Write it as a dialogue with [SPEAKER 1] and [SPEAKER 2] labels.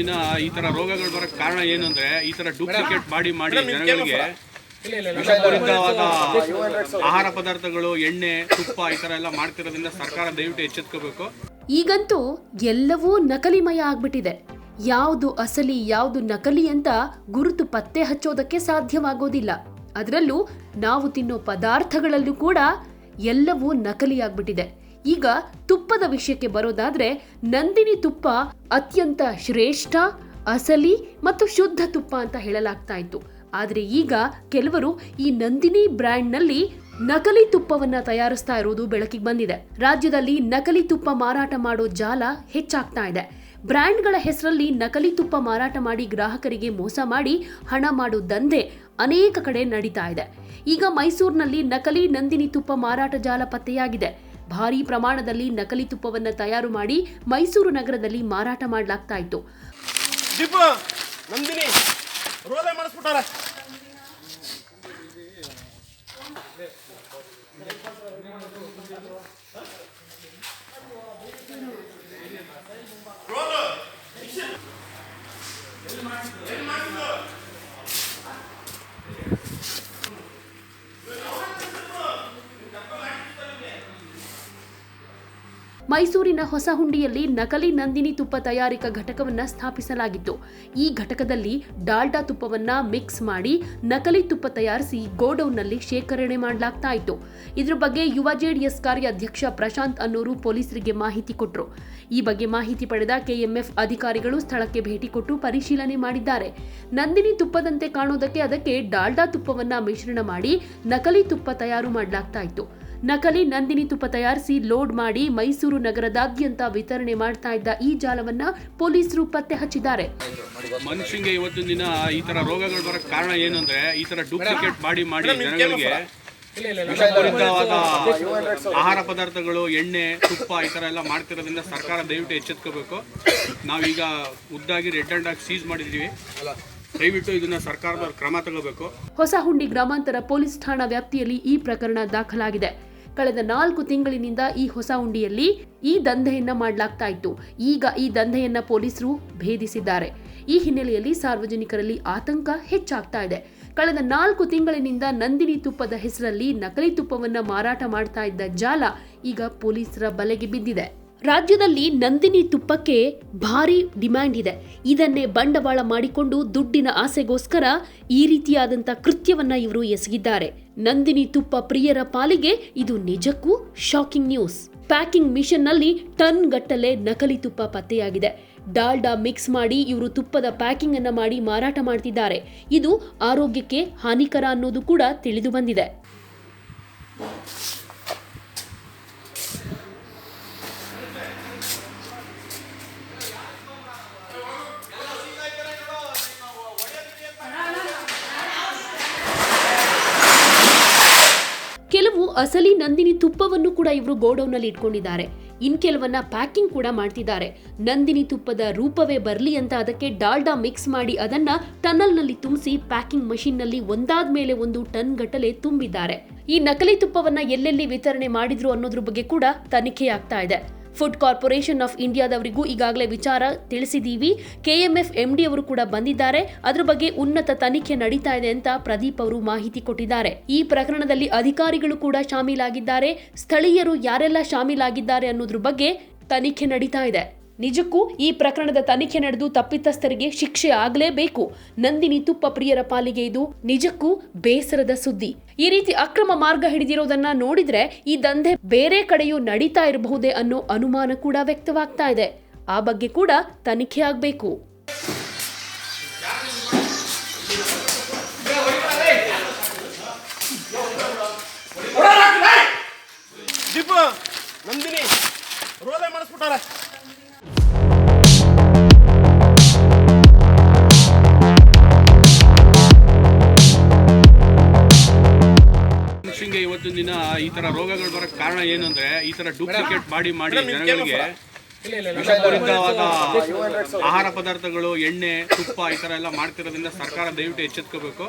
[SPEAKER 1] ದಿನ ಈ ತರ ರೋಗಗಳು ಬರಕ್ಕೆ ಕಾರಣ ಏನು ಅಂದ್ರೆ ಈ ತರ ಡೂಪ್ಲಿಕೇಟ್ ಮಾಡಿ ಜನಗಳಿಗೆ ವಿಷಪೂರಿತವಾದ ಆಹಾರ ಪದಾರ್ಥಗಳು, ಎಣ್ಣೆ, ತುಪ್ಪ ಈ ತರ ಎಲ್ಲ ಮಾಡ್ತಿರೋದ್ರಿಂದ ಸರ್ಕಾರ ದಯವಿಟ್ಟು ಎಚ್ಚೆತ್ಕೋಬೇಕು.
[SPEAKER 2] ಈಗಂತೂ ಎಲ್ಲವೂ ನಕಲಿಮಯ ಆಗ್ಬಿಟ್ಟಿದೆ. ಯಾವುದು ಅಸಲಿ ಯಾವುದು ನಕಲಿ ಅಂತ ಗುರುತು ಪತ್ತೆ ಹಚ್ಚೋದಕ್ಕೆ ಸಾಧ್ಯವಾಗೋದಿಲ್ಲ. ಅದರಲ್ಲೂ ನಾವು ತಿನ್ನೋ ಪದಾರ್ಥಗಳಲ್ಲೂ ಕೂಡ ಎಲ್ಲವೂ ನಕಲಿಯಾಗ್ಬಿಟ್ಟಿದೆ. ಈಗ ತುಪ್ಪದ ವಿಷಯಕ್ಕೆ ಬರೋದಾದ್ರೆ, ನಂದಿನಿ ತುಪ್ಪ ಅತ್ಯಂತ ಶ್ರೇಷ್ಠ, ಅಸಲಿ ಮತ್ತು ಶುದ್ಧ ತುಪ್ಪ ಅಂತ ಹೇಳಲಾಗ್ತಾ ಇತ್ತು. ಆದ್ರೆ ಈಗ ಕೆಲವರು ಈ ನಂದಿನಿ ಬ್ರ್ಯಾಂಡ್ನಲ್ಲಿ ನಕಲಿ ತುಪ್ಪವನ್ನ ತಯಾರಿಸ್ತಾ ಇರೋದು ಬೆಳಕಿಗೆ ಬಂದಿದೆ. ರಾಜ್ಯದಲ್ಲಿ ನಕಲಿ ತುಪ್ಪ ಮಾರಾಟ ಮಾಡೋ ಜಾಲ ಹೆಚ್ಚಾಗ್ತಾ ಇದೆ. ಬ್ರ್ಯಾಂಡ್ಗಳ ಹೆಸರಲ್ಲಿ ನಕಲಿ ತುಪ್ಪ ಮಾರಾಟ ಮಾಡಿ ಗ್ರಾಹಕರಿಗೆ ಮೋಸ ಮಾಡಿ ಹಣ ಮಾಡೋ ದಂಧೆ ಅನೇಕ ಕಡೆ ನಡೀತಾ ಇದೆ. ಈಗ ಮೈಸೂರಿನಲ್ಲಿ ನಕಲಿ ನಂದಿನಿ ತುಪ್ಪ ಮಾರಾಟ ಜಾಲ ಪತ್ತೆಯಾಗಿದೆ. ಭಾರೀ ಪ್ರಮಾಣದಲ್ಲಿ ನಕಲಿ ತುಪ್ಪವನ್ನ ತಯಾರು ಮಾಡಿ ಮೈಸೂರು ನಗರದಲ್ಲಿ ಮಾರಾಟ ಮಾಡಲಾಗ್ತಾ ಇತ್ತು. ಮೈಸೂರಿನ ಹೊಸಹುಂಡಿಯಲ್ಲಿ ನಕಲಿ ನಂದಿನಿ ತುಪ್ಪ ತಯಾರಿಕಾ ಘಟಕವನ್ನ ಸ್ಥಾಪಿಸಲಾಗಿತ್ತು. ಈ ಘಟಕದಲ್ಲಿ ಡಾಲ್ಡಾ ತುಪ್ಪವನ್ನ ಮಿಕ್ಸ್ ಮಾಡಿ ನಕಲಿ ತುಪ್ಪ ತಯಾರಿಸಿ ಗೋಡೌನ್ನಲ್ಲಿ ಶೇಖರಣೆ ಮಾಡಲಾಗ್ತಾ ಇತ್ತು. ಇದ್ರ ಬಗ್ಗೆ ಯುವ ಜೆಡಿಎಸ್ ಕಾರ್ಯಾಧ್ಯಕ್ಷ ಪ್ರಶಾಂತ್ ಅನ್ನೋರು ಪೊಲೀಸರಿಗೆ ಮಾಹಿತಿ ಕೊಟ್ಟರು. ಈ ಬಗ್ಗೆ ಮಾಹಿತಿ ಪಡೆದ ಕೆಎಂಎಫ್ ಅಧಿಕಾರಿಗಳು ಸ್ಥಳಕ್ಕೆ ಭೇಟಿ ಕೊಟ್ಟು ಪರಿಶೀಲನೆ ಮಾಡಿದ್ದಾರೆ. ನಂದಿನಿ ತುಪ್ಪದಂತೆ ಕಾಣೋದಕ್ಕೆ ಅದಕ್ಕೆ ಡಾಲ್ಡಾ ತುಪ್ಪವನ್ನ ಮಿಶ್ರಣ ಮಾಡಿ ನಕಲಿ ತುಪ್ಪ ತಯಾರು ಮಾಡಲಾಗ್ತಾ ಇತ್ತು. ನಕಲಿ ನಂದಿನಿ ತುಪ್ಪ ತಯಾರಿಸಿ ಲೋಡ್ ಮಾಡಿ ಮೈಸೂರು ನಗರದಾದ್ಯಂತ ವಿತರಣೆ ಮಾಡ್ತಾ ಇದ್ದ ಈ ಜಾಲವನ್ನ ಪೊಲೀಸರು ಪತ್ತೆ ಹಚ್ಚಿದ್ದಾರೆ.
[SPEAKER 1] ಮನುಷ್ಯನಿಗೆ ಇವತ್ತಿನ ದಿನ ಈ ತರ ರೋಗಗಳು ಬರಕ್ಕೆ ಕಾರಣ ಏನು ಅಂದ್ರೆ ಈ ತರ ಡೂಪ್ಲಿಕೇಟ್ ಮಾಡಿ ಜನಗಳಿಗೆ ವಿಷಪೂರಿತವಾದ ಆಹಾರ ಪದಾರ್ಥಗಳು, ಎಣ್ಣೆ, ತುಪ್ಪ ಈ ತರ ಎಲ್ಲ ಮಾಡ್ತಿರೋದ್ರಿಂದ ಸರ್ಕಾರ ದಯವಿಟ್ಟು ಎಚ್ಚೆತ್ಕೋಬೇಕು. ನಾವೀಗ ಉದ್ದಾಗಿ ರೆಡ್ ಹ್ಯಾಂಡ್ ಆಗಿ ಸೀಸ್ ಮಾಡಿದೀವಿ. ದಯವಿಟ್ಟು ಇದನ್ನ ಸರ್ಕಾರದವರು ಕ್ರಮ ತಗೋಬೇಕು.
[SPEAKER 2] ಹೊಸಹುಂಡಿ ಗ್ರಾಮಾಂತರ ಪೊಲೀಸ್ ಠಾಣಾ ವ್ಯಾಪ್ತಿಯಲ್ಲಿ ಈ ಪ್ರಕರಣ ದಾಖಲಾಗಿದೆ. ಕಳೆದ 4 ತಿಂಗಳಿನಿಂದ ಈ ಹೊಸಹುಂಡಿಯಲ್ಲಿ ಈ ದಂಧೆಯನ್ನ ಮಾಡಲಾಗ್ತಾ ಇತ್ತು. ಈಗ ಈ ದಂಧೆಯನ್ನ ಪೊಲೀಸರು ಭೇದಿಸಿದ್ದಾರೆ. ಈ ಹಿನ್ನೆಲೆಯಲ್ಲಿ ಸಾರ್ವಜನಿಕರಲ್ಲಿ ಆತಂಕ ಹೆಚ್ಚಾಗ್ತಾ ಇದೆ. ಕಳೆದ 4 ತಿಂಗಳಿನಿಂದ ನಂದಿನಿ ತುಪ್ಪದ ಹೆಸರಲ್ಲಿ ನಕಲಿ ತುಪ್ಪವನ್ನ ಮಾರಾಟ ಮಾಡ್ತಾ ಇದ್ದ ಜಾಲ ಈಗ ಪೊಲೀಸರ ಬಲೆಗೆ ಬಿದ್ದಿದೆ. ರಾಜ್ಯದಲ್ಲಿ ನಂದಿನಿ ತುಪ್ಪಕ್ಕೆ ಭಾರಿ ಡಿಮ್ಯಾಂಡ್ ಇದೆ. ಇದನ್ನೇ ಬಂಡವಾಳ ಮಾಡಿಕೊಂಡು ದುಡ್ಡಿನ ಆಸೆಗೋಸ್ಕರ ಈ ರೀತಿಯಾದಂಥ ಕೃತ್ಯವನ್ನ ಇವರು ಎಸಗಿದ್ದಾರೆ. ನಂದಿನಿ ತುಪ್ಪ ಪ್ರಿಯರ ಪಾಲಿಗೆ ಇದು ನಿಜಕ್ಕೂ ಶಾಕಿಂಗ್ ನ್ಯೂಸ್. ಪ್ಯಾಕಿಂಗ್ ಮಿಷನ್ ನಲ್ಲಿ ಟನ್ ಗಟ್ಟಲೆ ನಕಲಿ ತುಪ್ಪ ಪತ್ತೆಯಾಗಿದೆ. ಡಾಲ್ಡಾ ಮಿಕ್ಸ್ ಮಾಡಿ ಇವರು ತುಪ್ಪದ ಪ್ಯಾಕಿಂಗ್ ಅನ್ನ ಮಾಡಿ ಮಾರಾಟ ಮಾಡ್ತಿದ್ದಾರೆ. ಇದು ಆರೋಗ್ಯಕ್ಕೆ ಹಾನಿಕರ ಅನ್ನೋದು ಕೂಡ ತಿಳಿದು ಬಂದಿದೆ. ಕೆಲವು ಅಸಲಿ ನಂದಿನಿ ತುಪ್ಪವನ್ನು ಕೂಡ ಇವರು ಗೋಡೌನ್ನಲ್ಲಿ ಇಟ್ಕೊಂಡಿದ್ದಾರೆ. ಇನ್ ಕೆಲವನ್ನ ಪ್ಯಾಕಿಂಗ್ ಕೂಡ ಮಾಡ್ತಿದ್ದಾರೆ. ನಂದಿನಿ ತುಪ್ಪದ ರೂಪವೇ ಬರಲಿ ಅಂತ ಅದಕ್ಕೆ ಡಾಲ್ಡಾ ಮಿಕ್ಸ್ ಮಾಡಿ ಅದನ್ನ ಟನಲ್ನಲ್ಲಿ ತುಂಬಿಸಿ ಪ್ಯಾಕಿಂಗ್ ಮಷೀನ್ ನಲ್ಲಿ ಒಂದಾದ ಮೇಲೆ ಒಂದು ಟನ್ ಗಟ್ಟಲೆ ತುಂಬಿದ್ದಾರೆ. ಈ ನಕಲಿ ತುಪ್ಪವನ್ನ ಎಲ್ಲೆಲ್ಲಿ ವಿತರಣೆ ಮಾಡಿದ್ರು ಅನ್ನೋದ್ರ ಬಗ್ಗೆ ಕೂಡ ತನಿಖೆ ಆಗ್ತಾ ಇದೆ. ಫುಡ್ ಕಾರ್ಪೊರೇಷನ್ ಆಫ್ ಇಂಡಿಯಾದವರಿಗೂ ಈಗಾಗಲೇ ವಿಚಾರ ತಿಳಿಸಿದೀವಿ. ಕೆಎಂಎಫ್ ಎಂಡಿ ಅವರು ಕೂಡ ಬಂದಿದ್ದಾರೆ. ಅದ್ರ ಬಗ್ಗೆ ಉನ್ನತ ತನಿಖೆ ನಡೀತಾ ಇದೆ ಅಂತ ಪ್ರದೀಪ್ ಅವರು ಮಾಹಿತಿ ಕೊಟ್ಟಿದ್ದಾರೆ. ಈ ಪ್ರಕರಣದಲ್ಲಿ ಅಧಿಕಾರಿಗಳು ಕೂಡ ಶಾಮೀಲಾಗಿದ್ದಾರೆ. ಸ್ಥಳೀಯರು ಯಾರೆಲ್ಲ ಶಾಮೀಲಾಗಿದ್ದಾರೆ ಅನ್ನೋದ್ರ ಬಗ್ಗೆ ತನಿಖೆ ನಡೀತಾ ಇದೆ. ನಿಜಕ್ಕೂ ಈ ಪ್ರಕರಣದ ತನಿಖೆ ನಡೆದು ತಪ್ಪಿತಸ್ಥರಿಗೆ ಶಿಕ್ಷೆ ಆಗಲೇಬೇಕು. ನಂದಿನಿ ತುಪ್ಪ ಪ್ರಿಯರ ಪಾಲಿಗೆ ಇದು ನಿಜಕ್ಕೂ ಬೇಸರದ ಸುದ್ದಿ. ಈ ರೀತಿ ಅಕ್ರಮ ಮಾರ್ಗ ಹಿಡಿದಿರೋದನ್ನ ನೋಡಿದ್ರೆ ಈ ದಂಧೆ ಬೇರೆ ಕಡೆಯೂ ನಡೀತಾ ಇರಬಹುದೇ ಅನ್ನೋ ಅನುಮಾನ ಕೂಡ ವ್ಯಕ್ತವಾಗ್ತಾ ಇದೆ. ಆ ಬಗ್ಗೆ ಕೂಡ ತನಿಖೆ ಆಗಬೇಕು.
[SPEAKER 3] ನಂದಿನಿ ರೋಲೆ ಮಾಡಿಸ್ಬಿಟ್ಟಾರೆ.
[SPEAKER 1] ಮನುಷ್ಯನಿಗೆ ಇವತ್ತಿನ ದಿನ ಈ ತರ ರೋಗಗಳು ಬರಕ್ಕೆ ಕಾರಣ ಏನು ಅಂದ್ರೆ ಈ ತರ ಡೂಪ್ಲಿಕೇಟ್ ಮಾಡಿ ಜನಗಳಿಗೆ ವಿಷಪೂರಿತವಾದ ಆಹಾರ ಪದಾರ್ಥಗಳು, ಎಣ್ಣೆ, ತುಪ್ಪ ಈ ತರ ಎಲ್ಲ ಮಾಡ್ತಿರೋದ್ರಿಂದ ಸರ್ಕಾರ ದಯವಿಟ್ಟು ಎಚ್ಚೆತ್ಕೋಬೇಕು.